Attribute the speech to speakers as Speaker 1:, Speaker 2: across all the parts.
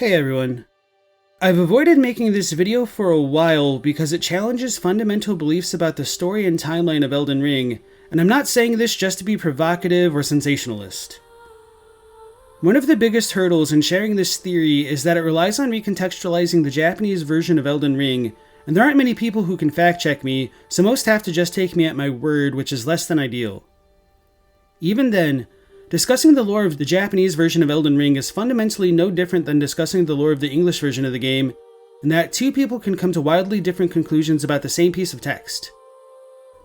Speaker 1: Hey everyone. I've avoided making this video for a while because it challenges fundamental beliefs about the story and timeline of Elden Ring, and I'm not saying this just to be provocative or sensationalist. One of the biggest hurdles in sharing this theory is that it relies on recontextualizing the Japanese version of Elden Ring, and there aren't many people who can fact check me, so most have to just take me at my word, which is less than ideal. Even then, discussing the lore of the Japanese version of Elden Ring is fundamentally no different than discussing the lore of the English version of the game, in that two people can come to wildly different conclusions about the same piece of text.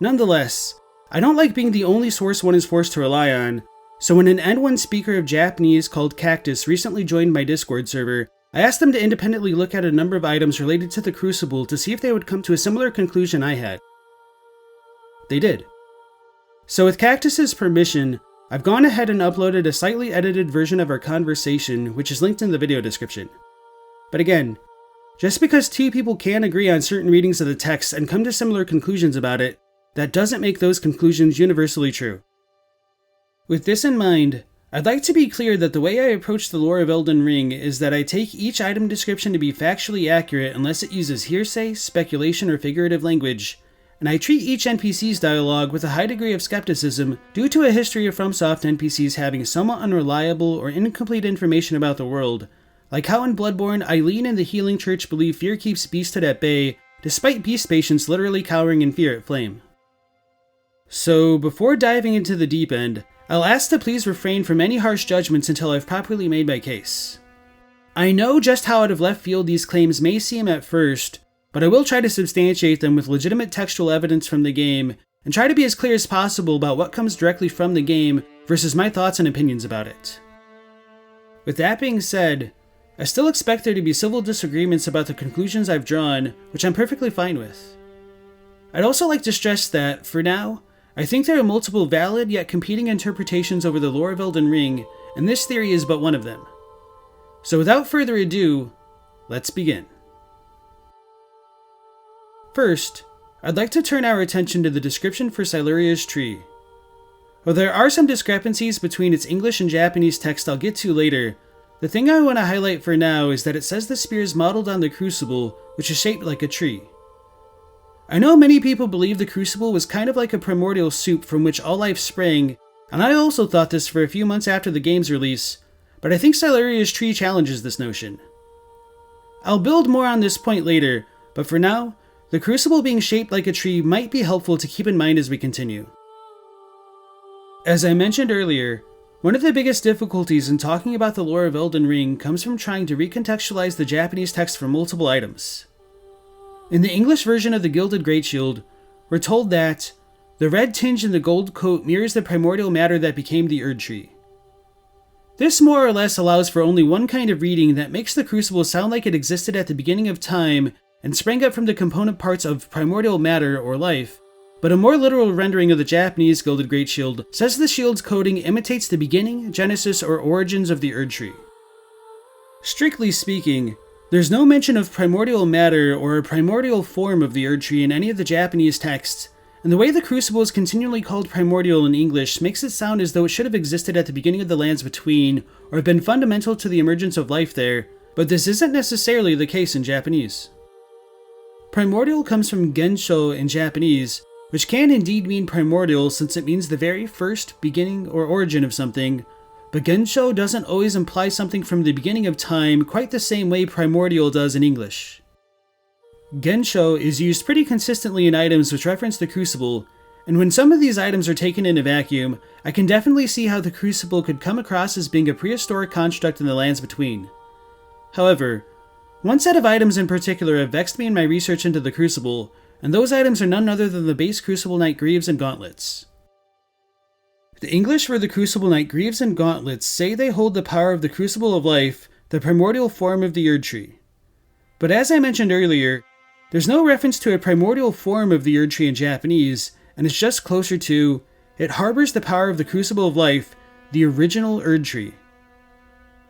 Speaker 1: Nonetheless, I don't like being the only source one is forced to rely on, so when an N1 speaker of Japanese called Cactus recently joined my Discord server, I asked them to independently look at a number of items related to the Crucible to see if they would come to a similar conclusion I had. They did. So with Cactus's permission, I've gone ahead and uploaded a slightly edited version of our conversation, which is linked in the video description. But again, just because two people can agree on certain readings of the text and come to similar conclusions about it, that doesn't make those conclusions universally true. With this in mind, I'd like to be clear that the way I approach the lore of Elden Ring is that I take each item description to be factually accurate unless it uses hearsay, speculation, or figurative language, and I treat each NPC's dialogue with a high degree of skepticism due to a history of FromSoft NPCs having somewhat unreliable or incomplete information about the world, like how in Bloodborne Eileen and the Healing Church believe fear keeps Beasthood at bay, despite Beast patients literally cowering in fear at Flame. So before diving into the deep end, I'll ask to please refrain from any harsh judgments until I've properly made my case. I know just how out of left field these claims may seem at first, but I will try to substantiate them with legitimate textual evidence from the game, and try to be as clear as possible about what comes directly from the game versus my thoughts and opinions about it. With that being said, I still expect there to be civil disagreements about the conclusions I've drawn, which I'm perfectly fine with. I'd also like to stress that, for now, I think there are multiple valid yet competing interpretations over the lore of Elden Ring, and this theory is but one of them. So without further ado, let's begin. First, I'd like to turn our attention to the description for Siluria's tree. While there are some discrepancies between its English and Japanese text I'll get to later, the thing I want to highlight for now is that it says the spear is modeled on the Crucible, which is shaped like a tree. I know many people believe the Crucible was kind of like a primordial soup from which all life sprang, and I also thought this for a few months after the game's release, but I think Siluria's tree challenges this notion. I'll build more on this point later, but for now, the Crucible being shaped like a tree might be helpful to keep in mind as we continue. As I mentioned earlier, one of the biggest difficulties in talking about the lore of Elden Ring comes from trying to recontextualize the Japanese text for multiple items. In the English version of the Gilded Greatshield, we're told that the red tinge in the gold coat mirrors the primordial matter that became the Erdtree. This more or less allows for only one kind of reading that makes the Crucible sound like it existed at the beginning of time and sprang up from the component parts of primordial matter or life, but a more literal rendering of the Japanese Gilded Greatshield says the shield's coating imitates the beginning, genesis, or origins of the Erdtree. Strictly speaking, there's no mention of primordial matter or a primordial form of the Erdtree in any of the Japanese texts, and the way the Crucible is continually called primordial in English makes it sound as though it should have existed at the beginning of the lands between, or have been fundamental to the emergence of life there, but this isn't necessarily the case in Japanese. Primordial comes from gensho in Japanese, which can indeed mean primordial since it means the very first, beginning, or origin of something, but gensho doesn't always imply something from the beginning of time quite the same way primordial does in English. Gensho is used pretty consistently in items which reference the Crucible, and when some of these items are taken in a vacuum, I can definitely see how the Crucible could come across as being a prehistoric construct in the lands between. However, one set of items in particular have vexed me in my research into the Crucible, and those items are none other than the base Crucible Knight Greaves and Gauntlets. The English for the Crucible Knight Greaves and Gauntlets say they hold the power of the Crucible of Life, the primordial form of the Erdtree. But as I mentioned earlier, there's no reference to a primordial form of the Erdtree in Japanese, and it's just closer to, it harbors the power of the Crucible of Life, the original Erdtree.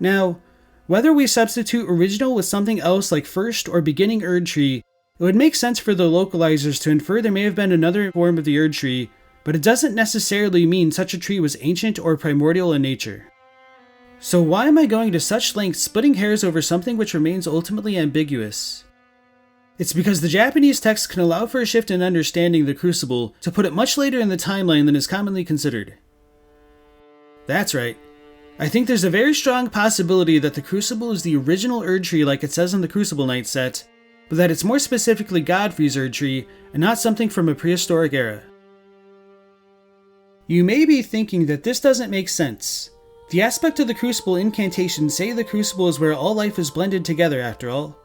Speaker 1: Now, whether we substitute original with something else like first or beginning Erdtree, it would make sense for the localizers to infer there may have been another form of the Erdtree, but it doesn't necessarily mean such a tree was ancient or primordial in nature. So why am I going to such lengths splitting hairs over something which remains ultimately ambiguous? It's because the Japanese text can allow for a shift in understanding the Crucible to put it much later in the timeline than is commonly considered. That's right. I think there's a very strong possibility that the Crucible is the original Erdtree like it says in the Crucible Knight set, but that it's more specifically Godfrey's Erdtree and not something from a prehistoric era. You may be thinking that this doesn't make sense. The aspect of the Crucible incantations say the Crucible is where all life is blended together after all.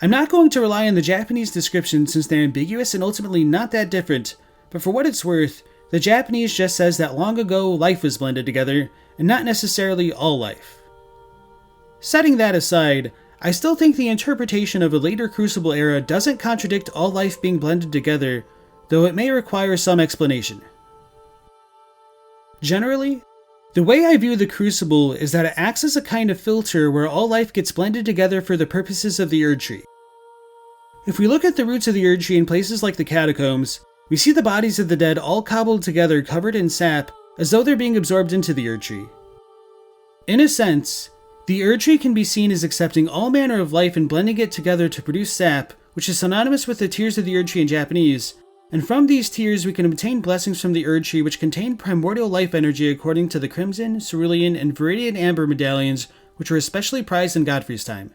Speaker 1: I'm not going to rely on the Japanese description since they're ambiguous and ultimately not that different, but for what it's worth, the Japanese just says that long ago life was blended together, and not necessarily all life. Setting that aside, I still think the interpretation of a later Crucible era doesn't contradict all life being blended together, though it may require some explanation. Generally, the way I view the Crucible is that it acts as a kind of filter where all life gets blended together for the purposes of the Erdtree. If we look at the roots of the Erdtree in places like the catacombs, we see the bodies of the dead all cobbled together covered in sap as though they're being absorbed into the Erdtree. In a sense, the Erdtree can be seen as accepting all manner of life and blending it together to produce sap, which is synonymous with the tears of the Erdtree in Japanese, and from these tears we can obtain blessings from the Erdtree which contain primordial life energy according to the Crimson, Cerulean, and Viridian Amber medallions, which were especially prized in Godfrey's time.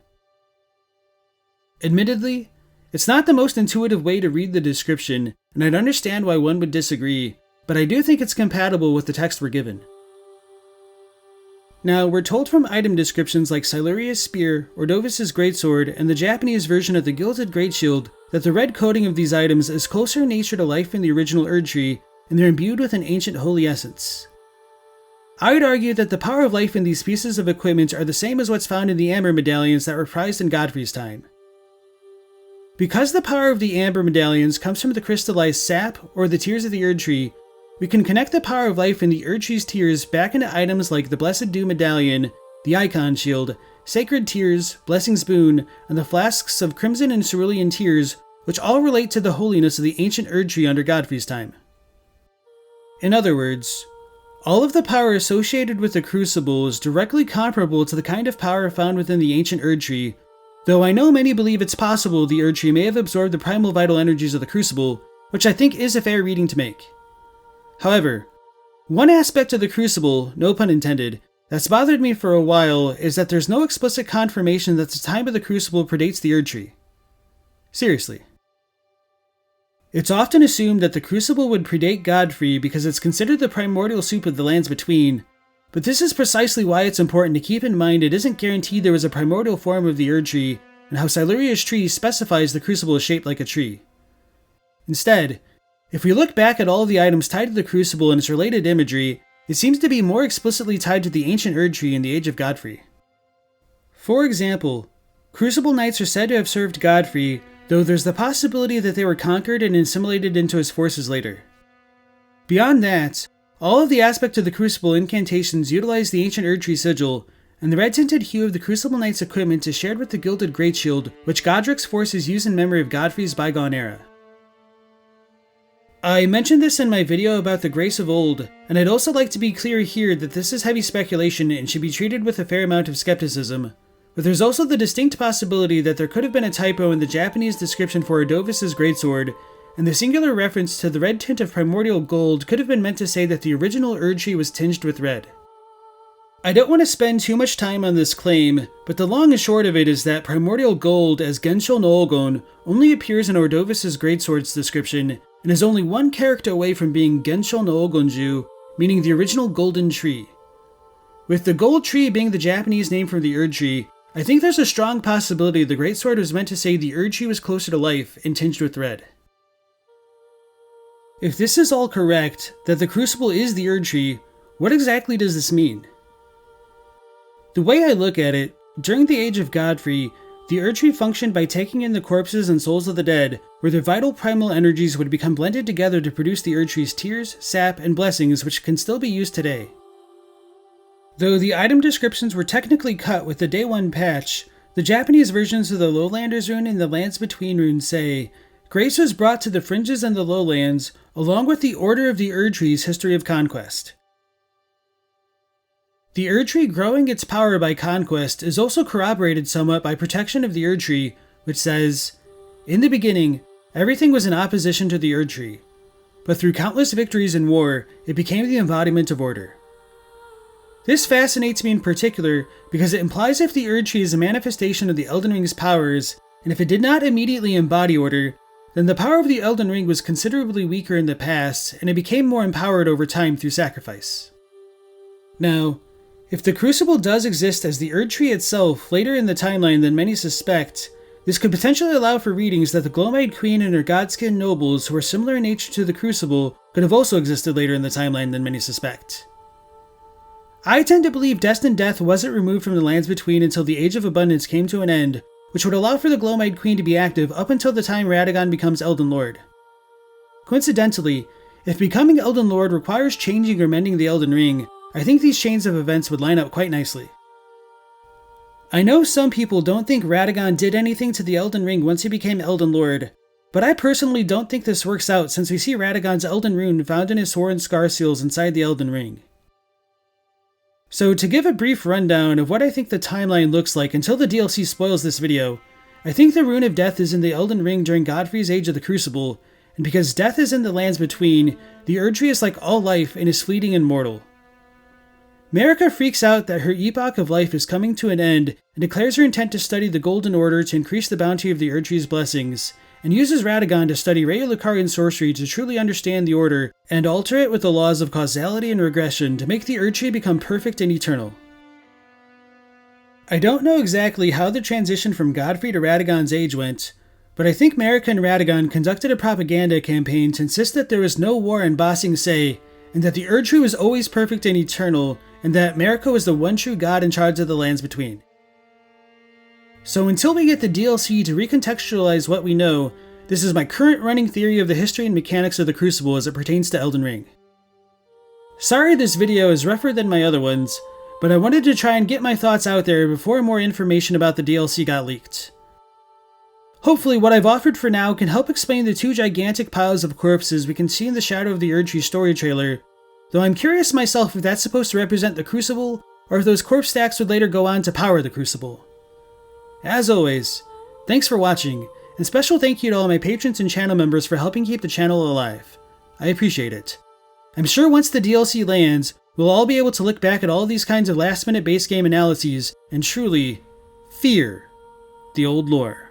Speaker 1: Admittedly, it's not the most intuitive way to read the description, and I'd understand why one would disagree, but I do think it's compatible with the text we're given. Now, we're told from item descriptions like Siluria's Spear, Ordovis's Greatsword, and the Japanese version of the Gilded Greatshield that the red coating of these items is closer in nature to life in the original Erdtree, and they're imbued with an ancient holy essence. I would argue that the power of life in these pieces of equipment are the same as what's found in the Amber medallions that were prized in Godfrey's time. Because the power of the Amber medallions comes from the crystallized sap, or the tears of the Erdtree, we can connect the power of life in the Erdtree's tears back into items like the Blessed Dew medallion, the Icon Shield, Sacred Tears, Blessing's Boon, and the flasks of Crimson and Cerulean Tears, which all relate to the holiness of the ancient Erdtree under Godfrey's time. In other words, all of the power associated with the Crucible is directly comparable to the kind of power found within the ancient Erdtree, though I know many believe it's possible the Erdtree may have absorbed the primal vital energies of the Crucible, which I think is a fair reading to make. However, one aspect of the Crucible, no pun intended, that's bothered me for a while is that there's no explicit confirmation that the time of the Crucible predates the Erdtree. Seriously. It's often assumed that the Crucible would predate Godfrey because it's considered the primordial soup of the lands between, but this is precisely why it's important to keep in mind it isn't guaranteed there was a primordial form of the Erdtree, and how Siluria's tree specifies the Crucible is shaped like a tree. Instead, if we look back at all of the items tied to the Crucible and its related imagery, it seems to be more explicitly tied to the ancient Erdtree in the Age of Godfrey. For example, Crucible Knights are said to have served Godfrey, though there's the possibility that they were conquered and assimilated into his forces later. Beyond that, all of the aspects of the Crucible incantations utilize the ancient Erdtree sigil, and the red-tinted hue of the Crucible Knight's equipment is shared with the Gilded Greatshield, which Godric's forces use in memory of Godfrey's bygone era. I mentioned this in my video about the Grace of Old, and I'd also like to be clear here that this is heavy speculation and should be treated with a fair amount of skepticism, but there's also the distinct possibility that there could have been a typo in the Japanese description for Ordovis's Greatsword, and the singular reference to the red tint of primordial gold could have been meant to say that the original Erdtree was tinged with red. I don't want to spend too much time on this claim, but the long and short of it is that primordial gold as Gensho no Ogon only appears in Ordovis's Greatsword's description, and is only one character away from being Gensho no Ogonju, meaning the original golden tree. With the gold tree being the Japanese name for the Erdtree, I think there's a strong possibility the Greatsword was meant to say the Erdtree was closer to life and tinged with red. If this is all correct, that the Crucible is the Erdtree, what exactly does this mean? The way I look at it, during the Age of Godfrey, the Erdtree functioned by taking in the corpses and souls of the dead, where their vital primal energies would become blended together to produce the Erdtree's tears, sap, and blessings which can still be used today. Though the item descriptions were technically cut with the Day 1 patch, the Japanese versions of the Lowlanders rune and the Lands Between rune say, Grace was brought to the fringes and the lowlands, along with the Order of the Erdtree's history of conquest. The Erdtree growing its power by conquest is also corroborated somewhat by protection of the Erdtree, which says, "In the beginning, everything was in opposition to the Erdtree, but through countless victories in war, it became the embodiment of order." This fascinates me in particular because it implies if the Erdtree is a manifestation of the Elden Ring's powers, and if it did not immediately embody order, then the power of the Elden Ring was considerably weaker in the past, and it became more empowered over time through sacrifice. Now, if the Crucible does exist as the Erdtree itself later in the timeline than many suspect, this could potentially allow for readings that the Gloam Eyed Queen and her Godskin nobles who are similar in nature to the Crucible could have also existed later in the timeline than many suspect. I tend to believe Destined Death wasn't removed from the Lands Between until the Age of Abundance came to an end, which would allow for the Gloam Eyed Queen to be active up until the time Radagon becomes Elden Lord. Coincidentally, if becoming Elden Lord requires changing or mending the Elden Ring, I think these chains of events would line up quite nicely. I know some people don't think Radagon did anything to the Elden Ring once he became Elden Lord, but I personally don't think this works out since we see Radagon's Elden Rune found in his Horn Scar Seals inside the Elden Ring. So to give a brief rundown of what I think the timeline looks like until the DLC spoils this video, I think the Rune of Death is in the Elden Ring during Godfrey's Age of the Crucible, and because death is in the Lands Between, the Erdtree is like all life and is fleeting and mortal. Marika freaks out that her epoch of life is coming to an end and declares her intent to study the Golden Order to increase the bounty of the Erdtree's blessings, and uses Radagon to study Rayulacarian sorcery to truly understand the Order and alter it with the laws of causality and regression to make the Erdtree become perfect and eternal. I don't know exactly how the transition from Godfrey to Radagon's age went, but I think Marika and Radagon conducted a propaganda campaign to insist that there was no war in Ba Sing Se, and that the Erdtree was always perfect and eternal, and that Marika was the one true god in charge of the Lands Between. So until we get the DLC to recontextualize what we know, this is my current running theory of the history and mechanics of the Crucible as it pertains to Elden Ring. Sorry this video is rougher than my other ones, but I wanted to try and get my thoughts out there before more information about the DLC got leaked. Hopefully what I've offered for now can help explain the two gigantic piles of corpses we can see in the Shadow of the Erdtree story trailer, though I'm curious myself if that's supposed to represent the Crucible, or if those corpse stacks would later go on to power the Crucible. As always, thanks for watching, and special thank you to all my patrons and channel members for helping keep the channel alive. I appreciate it. I'm sure once the DLC lands, we'll all be able to look back at all these kinds of last-minute base game analyses and truly fear the old lore.